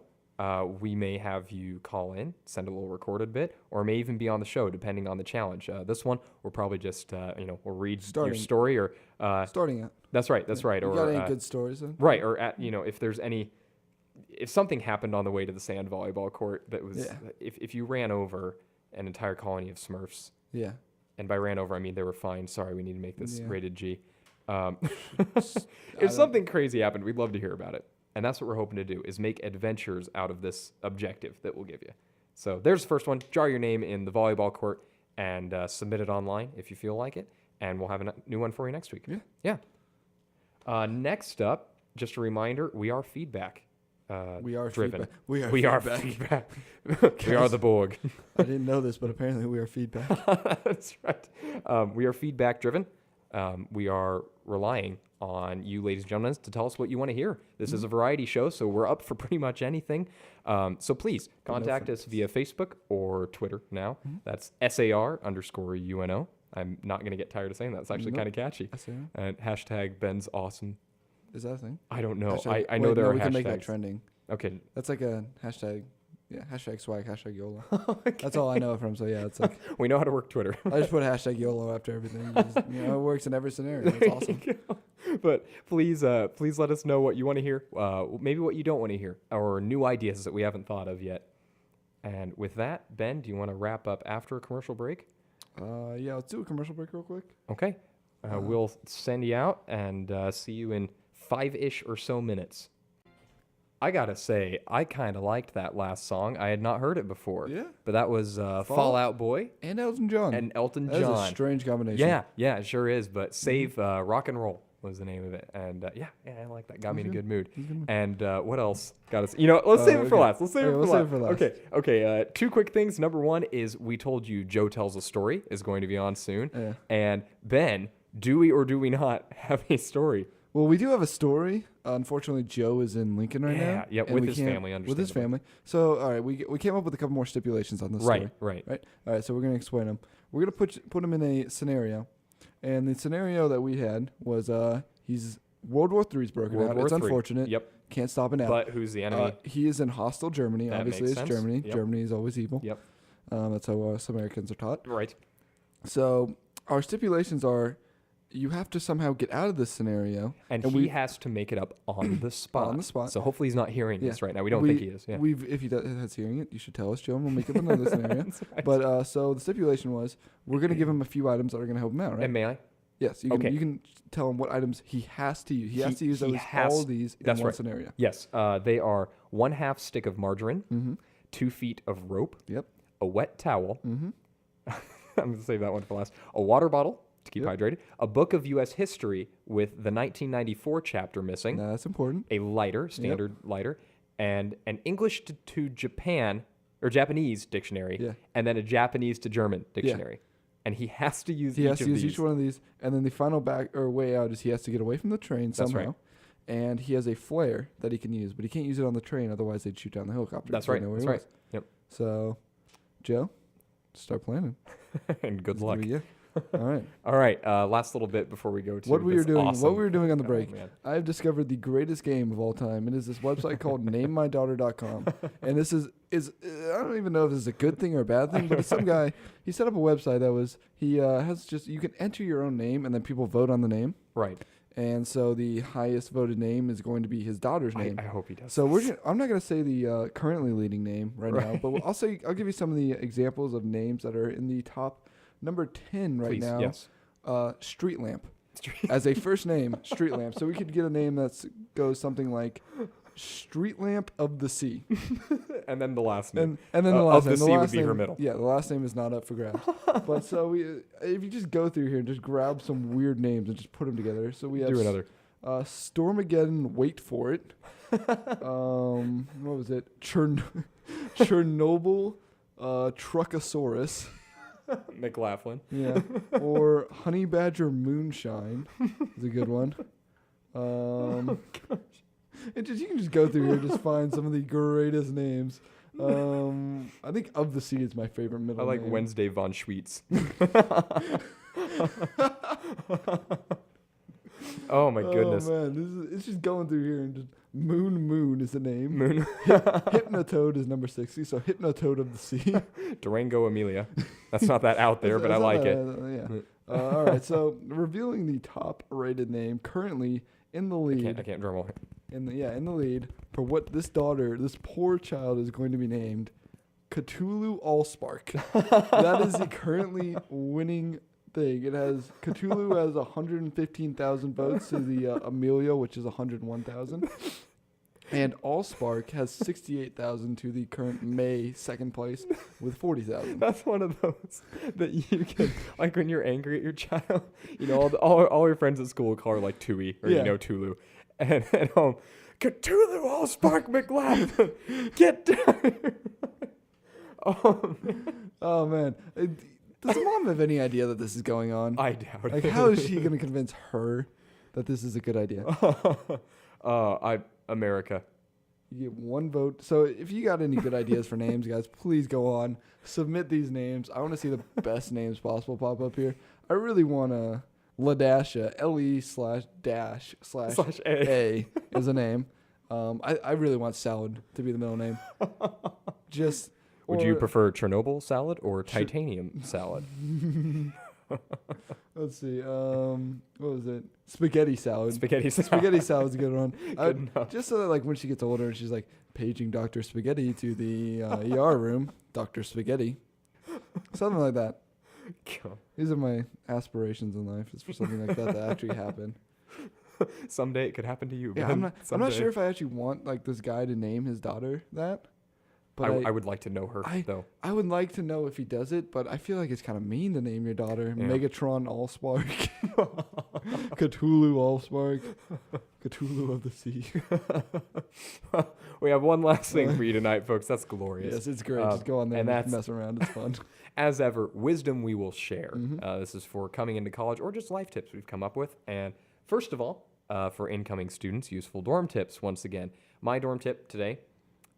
[SPEAKER 2] we may have you call in, send a little recorded bit, or may even be on the show, depending on the challenge. This one, we'll probably just, we'll read your story or...
[SPEAKER 1] starting out.
[SPEAKER 2] That's right. Or,
[SPEAKER 1] you got any good stories then?
[SPEAKER 2] Right. Or, if something happened on the way to the sand volleyball court that was...
[SPEAKER 1] Yeah.
[SPEAKER 2] If you ran over an entire colony of Smurfs...
[SPEAKER 1] Yeah.
[SPEAKER 2] And by ran over, I mean they were fine. Sorry, we need to make this rated G.
[SPEAKER 1] If
[SPEAKER 2] something crazy happened, we'd love to hear about it. And that's what we're hoping to do, is make adventures out of this objective that we'll give you. So there's the first one. Jar your name in the volleyball court and submit it online if you feel like it. And we'll have a new one for you next week. Yeah. Next up, just a reminder, we are feedback
[SPEAKER 1] we are
[SPEAKER 2] driven.
[SPEAKER 1] Feedback. We are feedback.
[SPEAKER 2] We are the Borg.
[SPEAKER 1] I didn't know this, but apparently we are feedback.
[SPEAKER 2] That's right. We are feedback driven. We are relying on you, ladies and gentlemen, to tell us what you want to hear. This is a variety show, so we're up for pretty much anything. So please contact us via Facebook or Twitter now. That's SAR_UNO. I'm not going to get tired of saying that. It's actually kind of catchy. And hashtag Ben's awesome.
[SPEAKER 1] Is that a thing?
[SPEAKER 2] I don't know. I know there are hashtags. We can make that
[SPEAKER 1] trending.
[SPEAKER 2] Okay.
[SPEAKER 1] That's like a hashtag. Yeah, hashtag swag, hashtag YOLO. Okay. That's all I know from. So yeah, it's like
[SPEAKER 2] we know how to work Twitter.
[SPEAKER 1] I just put hashtag YOLO after everything. It works in every scenario. It's awesome.
[SPEAKER 2] But please let us know what you want to hear. Maybe what you don't want to hear, or new ideas that we haven't thought of yet. And with that, Ben, do you want to wrap up after a commercial break?
[SPEAKER 1] Yeah, let's do a commercial break real quick.
[SPEAKER 2] Okay. We'll send you out and see you in 5-ish or so minutes. I gotta say, I kind of liked that last song. I had not heard it before.
[SPEAKER 1] Yeah.
[SPEAKER 2] But that was Fall Out Boy.
[SPEAKER 1] And Elton John.
[SPEAKER 2] That
[SPEAKER 1] is a strange combination.
[SPEAKER 2] Yeah, it sure is. But Save Rock and Roll was the name of it. And I like that. Got me in a good mood. And what else? Got us. Let's save it for last. Let's save it for last. Okay. 2 quick things. Number 1 is we told you Joe Tells a Story is going to be on soon.
[SPEAKER 1] Yeah.
[SPEAKER 2] And Ben, do we or do we not have a story?
[SPEAKER 1] Well, we do have a story. Unfortunately, Joe is in Lincoln right now.
[SPEAKER 2] Yeah, with his family, understandably.
[SPEAKER 1] With his family. So, all right, we came up with a couple more stipulations on this story.
[SPEAKER 2] Right.
[SPEAKER 1] All right, so we're going to explain them. We're going to put him in a scenario. And the scenario that we had was he's World War III's broken out. It's unfortunate.
[SPEAKER 2] Yep.
[SPEAKER 1] Can't stop it now.
[SPEAKER 2] But who's the enemy?
[SPEAKER 1] He is in hostile Germany.
[SPEAKER 2] That
[SPEAKER 1] Obviously,
[SPEAKER 2] makes
[SPEAKER 1] it's
[SPEAKER 2] sense.
[SPEAKER 1] Germany.
[SPEAKER 2] Yep.
[SPEAKER 1] Germany is always evil.
[SPEAKER 2] Yep.
[SPEAKER 1] That's how us Americans are taught.
[SPEAKER 2] Right.
[SPEAKER 1] So our stipulations are you have to somehow get out of this scenario.
[SPEAKER 2] And he has to make it up on the spot.
[SPEAKER 1] On the spot.
[SPEAKER 2] So hopefully he's not hearing
[SPEAKER 1] Yeah.
[SPEAKER 2] this right now. We don't think he is. Yeah.
[SPEAKER 1] If he has hearing it, you should tell us, Joe, and we'll make up another scenario.
[SPEAKER 2] That's right.
[SPEAKER 1] But so the stipulation was we're going to give him a few items that are going to help him out, right?
[SPEAKER 2] And may I?
[SPEAKER 1] Yes. You can tell him what items he has to use. He has to use all these in one scenario.
[SPEAKER 2] Yes. They are 1/2 stick of margarine,
[SPEAKER 1] Mm-hmm.
[SPEAKER 2] 2 feet of rope,
[SPEAKER 1] Yep.
[SPEAKER 2] a wet towel.
[SPEAKER 1] Mm-hmm.
[SPEAKER 2] I'm going to save that one for last. A water bottle to keep hydrated. A book of U.S. history with the 1994 chapter missing.
[SPEAKER 1] Now, that's important.
[SPEAKER 2] A lighter, standard lighter, and an English to Japan or Japanese dictionary,
[SPEAKER 1] Yeah.
[SPEAKER 2] and then a Japanese to German dictionary. And he has to use
[SPEAKER 1] each one of these, and then the final way out is he has to get away from the train
[SPEAKER 2] That's
[SPEAKER 1] somehow.
[SPEAKER 2] right.
[SPEAKER 1] And he has a flare that he can use, but he can't use it on the train, otherwise they'd shoot down the helicopter.
[SPEAKER 2] That's
[SPEAKER 1] so they
[SPEAKER 2] right.
[SPEAKER 1] know where
[SPEAKER 2] That's
[SPEAKER 1] he
[SPEAKER 2] right.
[SPEAKER 1] was.
[SPEAKER 2] Yep.
[SPEAKER 1] So, Joe, start planning.
[SPEAKER 2] And good
[SPEAKER 1] It's
[SPEAKER 2] luck.
[SPEAKER 1] gonna be you. All right.
[SPEAKER 2] All right. Last little bit before we go to
[SPEAKER 1] What we were
[SPEAKER 2] this
[SPEAKER 1] doing.
[SPEAKER 2] awesome-
[SPEAKER 1] What we were doing on the
[SPEAKER 2] Oh,
[SPEAKER 1] break.
[SPEAKER 2] man.
[SPEAKER 1] I've discovered the greatest game of all time. It is this website called NameMyDaughter.com, and this is I don't even know if this is a good thing or a bad thing, but it's some guy. He set up a website that was has just you can enter your own name and then people vote on the name,
[SPEAKER 2] Right.
[SPEAKER 1] and so the highest voted name is going to be his daughter's name.
[SPEAKER 2] I hope he does.
[SPEAKER 1] So I'm not going to say the currently leading name now, but I'll give you some of the examples of names that are in the top number 10 right
[SPEAKER 2] Please,
[SPEAKER 1] now.
[SPEAKER 2] yes.
[SPEAKER 1] Street Lamp as a first name, Street Lamp. So we could get a name that goes something like Street Lamp of the Sea,
[SPEAKER 2] And then the last name.
[SPEAKER 1] and then the last
[SPEAKER 2] of the
[SPEAKER 1] name.
[SPEAKER 2] sea would
[SPEAKER 1] last
[SPEAKER 2] be her
[SPEAKER 1] name-
[SPEAKER 2] middle.
[SPEAKER 1] Yeah, the last name is not up for grabs. But so if you just go through here and just grab some weird names and just put them together. So we have
[SPEAKER 2] Do another.
[SPEAKER 1] Stormageddon, wait for it. What was it? Chernobyl, Truckosaurus.
[SPEAKER 2] McLaughlin.
[SPEAKER 1] Yeah. Or Honey Badger Moonshine is a good one. You can just go through here and just find some of the greatest names. I think Of the Sea is my favorite middle
[SPEAKER 2] I like
[SPEAKER 1] name.
[SPEAKER 2] Wednesday von Schweetz. Oh my goodness.
[SPEAKER 1] Oh man, it's just going through here and just Moon is the name.
[SPEAKER 2] Moon.
[SPEAKER 1] Hypnotoad is number 60, so Hypnotoad of the Sea.
[SPEAKER 2] Durango Amelia. That's not that out there, but I
[SPEAKER 1] It's not
[SPEAKER 2] like it.
[SPEAKER 1] yeah. All right, so revealing the top rated name currently in the lead.
[SPEAKER 2] I can't drum roll.
[SPEAKER 1] In the lead for what this poor child is going to be named, Cthulhu Allspark. That is the currently winning thing. It has Cthulhu has 115,000 votes to the Amelia, which is 101,000. And Allspark has 68,000 to the current May second place with 40,000.
[SPEAKER 2] That's one of those that you can, like when you're angry at your child, all your friends at school call her like Tui or Tulu. And at home, Cthulhu Allspark McLaughlin, get down here.
[SPEAKER 1] Oh man. Does the mom have any idea that this is going on?
[SPEAKER 2] I doubt
[SPEAKER 1] Like,
[SPEAKER 2] it.
[SPEAKER 1] how is she going to convince her that this is a good idea?
[SPEAKER 2] America.
[SPEAKER 1] You get one vote. So if you got any good ideas for names, guys, please go on. Submit these names. I want to see the best names possible pop up here. I really want to Ladasha, LE/dash/A is a name. I really want Salad to be the middle name.
[SPEAKER 2] Would you prefer Chernobyl salad or titanium salad?
[SPEAKER 1] Let's see. What was it? Spaghetti salad.
[SPEAKER 2] Spaghetti salad.
[SPEAKER 1] Spaghetti salad's a good one.
[SPEAKER 2] Good enough.
[SPEAKER 1] Just so that like when she gets older and she's like paging Dr. Spaghetti to the ER room, Dr. Spaghetti, something like that.
[SPEAKER 2] God.
[SPEAKER 1] These are my aspirations in life. Is for something like that to actually happen.
[SPEAKER 2] Someday it could happen to you.
[SPEAKER 1] Yeah,
[SPEAKER 2] Ben.
[SPEAKER 1] I'm not sure if I actually want like this guy to name his daughter that. But
[SPEAKER 2] I would like to know her though.
[SPEAKER 1] I would like to know if he does it, but I feel like it's kind of mean to name your daughter Megatron Allspark, Cthulhu Allspark, Cthulhu of the Sea.
[SPEAKER 2] We have one last thing for you tonight, folks. That's glorious.
[SPEAKER 1] Yes, it's great. Just go on there and
[SPEAKER 2] that's-
[SPEAKER 1] mess around. It's fun.
[SPEAKER 2] As ever, wisdom we will share.
[SPEAKER 1] Mm-hmm.
[SPEAKER 2] This is for coming into college or just life tips we've come up with. And first of all, for incoming students, useful dorm tips. Once again, my dorm tip today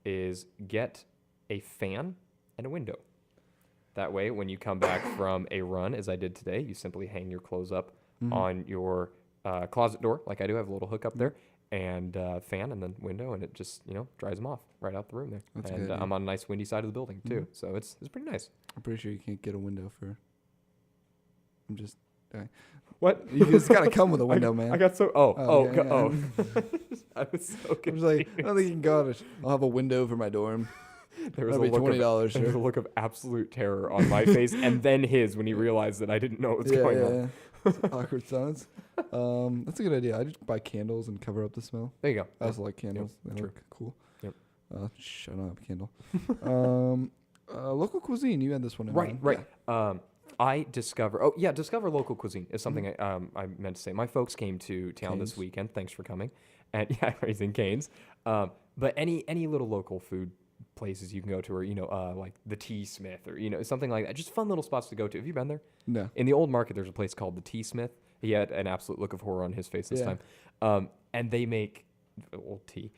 [SPEAKER 2] is get a fan and a window. That way, when you come back from a run, as I did today, you simply hang your clothes up on your closet door, like I do. I have a little hook up there, and fan and then window, and it just dries them off right out the room there.
[SPEAKER 1] That's
[SPEAKER 2] and
[SPEAKER 1] good, yeah.
[SPEAKER 2] I'm on a nice windy side of the building too, so it's pretty nice.
[SPEAKER 1] I'm pretty sure you can't get a window for. I'm just
[SPEAKER 2] What?
[SPEAKER 1] You just gotta come with a window,
[SPEAKER 2] I
[SPEAKER 1] man.
[SPEAKER 2] got so.
[SPEAKER 1] Yeah.
[SPEAKER 2] I was so
[SPEAKER 1] I was
[SPEAKER 2] confused.
[SPEAKER 1] like, I don't think you can go out. I'll have a window for my dorm.
[SPEAKER 2] There was
[SPEAKER 1] That'll be $20,
[SPEAKER 2] there was a
[SPEAKER 1] sir.
[SPEAKER 2] look of absolute terror on my face, and then his when he realized that I didn't know what was going on.
[SPEAKER 1] Yeah. It's awkward silence. That's a good idea. I just buy candles and cover up the smell.
[SPEAKER 2] There you go.
[SPEAKER 1] I also like candles. They
[SPEAKER 2] true.
[SPEAKER 1] look cool.
[SPEAKER 2] Yep.
[SPEAKER 1] Shut up, candle. Local cuisine. You had this one in mind.
[SPEAKER 2] Right. I discover local cuisine is something I meant to say. My folks came to town this
[SPEAKER 1] Canes.
[SPEAKER 2] weekend. Thanks for coming. And yeah, raising canes. But any little local food places you can go to, or like the Tea Smith, or something like that. Just fun little spots to go to. Have you been there?
[SPEAKER 1] No.
[SPEAKER 2] In the old market, there's a place called the Tea Smith. He had an absolute look of horror on his face this time. And they make old tea.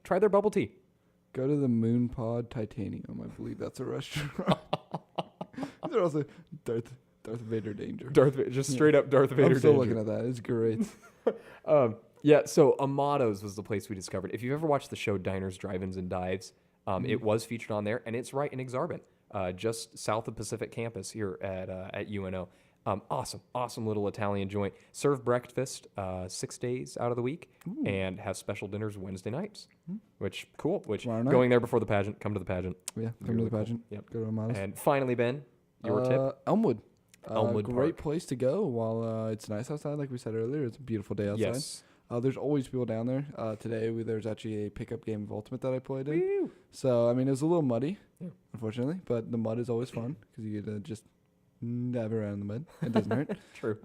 [SPEAKER 2] Try their bubble tea.
[SPEAKER 1] Go to the Moon Pod Titanium. I believe that's a restaurant. They're also Darth Vader danger.
[SPEAKER 2] Just straight up Darth Vader.
[SPEAKER 1] I'm still
[SPEAKER 2] danger.
[SPEAKER 1] looking at that. It's great.
[SPEAKER 2] Yeah, so Amato's was the place we discovered. If you've ever watched the show Diners, Drive-Ins, and Dives, it was featured on there, and it's right in Exarban, just south of Pacific Campus here at UNO. Awesome little Italian joint. Serve breakfast 6 days out of the week, and have special dinners Wednesday nights, which
[SPEAKER 1] Tomorrow night.
[SPEAKER 2] going there before the pageant, come to the pageant.
[SPEAKER 1] Yeah, come
[SPEAKER 2] Really
[SPEAKER 1] to the
[SPEAKER 2] cool.
[SPEAKER 1] pageant.
[SPEAKER 2] Yep.
[SPEAKER 1] Go to Amados.
[SPEAKER 2] And finally, Ben, your tip?
[SPEAKER 1] Elmwood.
[SPEAKER 2] Elmwood
[SPEAKER 1] great
[SPEAKER 2] Park.
[SPEAKER 1] place to go while it's nice outside, like we said earlier. It's a beautiful day outside.
[SPEAKER 2] Yes.
[SPEAKER 1] There's always people down there. Today, there's actually a pickup game of Ultimate that I played in.
[SPEAKER 2] Woo.
[SPEAKER 1] So, I mean, it was a little muddy,
[SPEAKER 2] Yeah.
[SPEAKER 1] unfortunately, but the mud is always fun because you get to just dive around in the mud. It doesn't hurt.
[SPEAKER 2] True.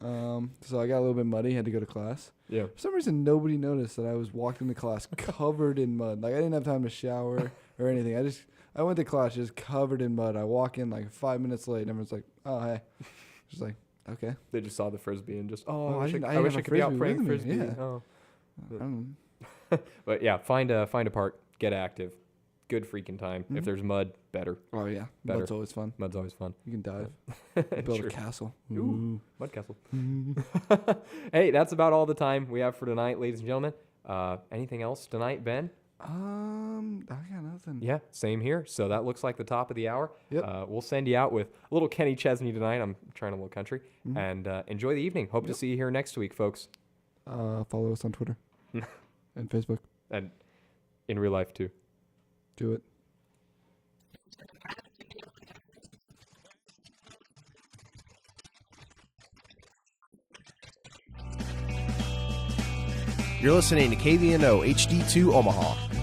[SPEAKER 1] So I got a little bit muddy, had to go to class.
[SPEAKER 2] Yeah.
[SPEAKER 1] For some reason, nobody noticed that I was walking to class covered in mud. Like, I didn't have time to shower or anything. I went to class just covered in mud. I walk in like 5 minutes late, and everyone's like, "Oh, hey." Just like, okay.
[SPEAKER 2] They just saw the frisbee and just,
[SPEAKER 1] Oh,
[SPEAKER 2] I
[SPEAKER 1] didn't
[SPEAKER 2] wish I
[SPEAKER 1] have
[SPEAKER 2] could be out
[SPEAKER 1] a
[SPEAKER 2] playing
[SPEAKER 1] frisbee with me.
[SPEAKER 2] frisbee.
[SPEAKER 1] Yeah.
[SPEAKER 2] Oh.
[SPEAKER 1] I don't
[SPEAKER 2] But yeah, find a park, get active, good freaking time.
[SPEAKER 1] Mm-hmm.
[SPEAKER 2] If there's mud, better.
[SPEAKER 1] Oh, yeah.
[SPEAKER 2] Better.
[SPEAKER 1] Mud's always fun.
[SPEAKER 2] Mud's always fun.
[SPEAKER 1] You can dive. Build
[SPEAKER 2] True.
[SPEAKER 1] a castle.
[SPEAKER 2] Ooh. Mud castle. Hey, that's about all the time we have for tonight, ladies and gentlemen. Anything else tonight, Ben?
[SPEAKER 1] I got nothing.
[SPEAKER 2] Yeah, same here. So that looks like the top of the hour.
[SPEAKER 1] Yep.
[SPEAKER 2] We'll send you out with a little Kenny Chesney tonight. I'm trying a little country. And enjoy the evening. Hope to see you here next week, folks.
[SPEAKER 1] Follow us on Twitter and Facebook.
[SPEAKER 2] And in real life, too.
[SPEAKER 1] Do it.
[SPEAKER 3] You're listening to KVNO HD2 Omaha.